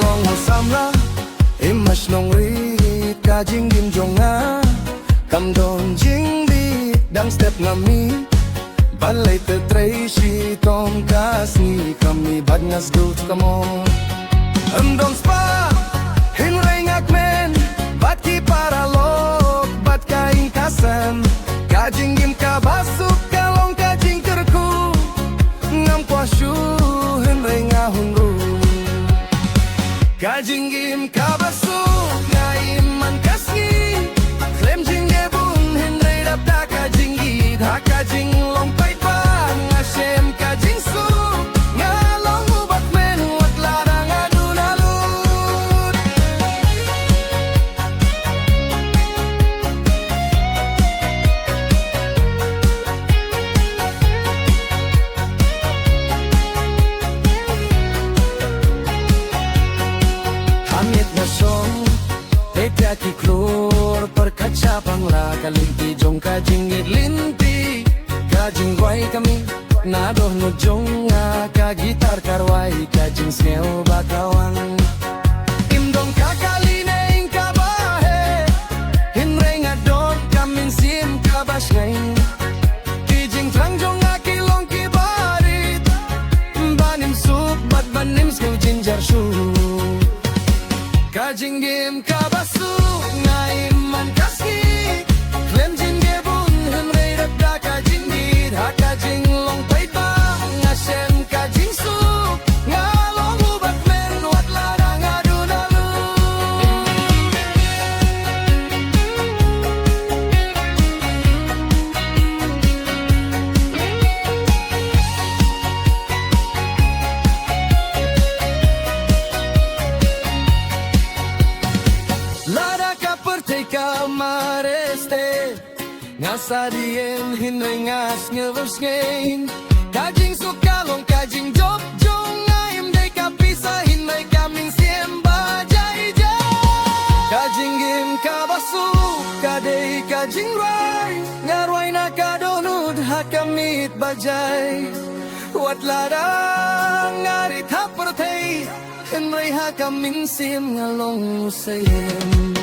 ngalong samra imas nong rit kajing dim jonga kam don jing bi dang step ngami balai te Tracy tom kasni kami bad ngas go kamo don spa hinray ngak men bat ki para lok bat kain kasan kajing dim ka basuk kalong kajing terku ngam kwashu hinray ngahunru kajing dim ka basuk ngaim man kasni klem jing gebun hinray dap da kajing gi da kajing long pai pa ngasem kajing su ngalong ubat men wat ladang adun alut Hamit na song Teka ki klor perkaca pangla kalinti jong kajing linti kajing guai kami nadoh no jong ka gitar karwai kajing sneo bakawang imdong kakaline ing kabahe hinray ngador kamin sim kabas ngain kijing trang jong akilong kibarit banim sup bat banim skew jinjar shu kajing gim kabasu ngaim man kaski klem jin gebun hinray dap da kajing di ha kajing long pai pa ngasem kajing su ngalong ubat men wat ladang adun alut lada ka perteka mareste ngasadien hinray ngas ngevers ngain kajing sukalong kajing job jong ngaim day kapisa hinray kaming siem bajai jai kajing gim kabasu kadai kajing rai ngarwai na kadonut hakamit bajai wat ladang ngarit hapertei hinray hakaming siem ngalong sayem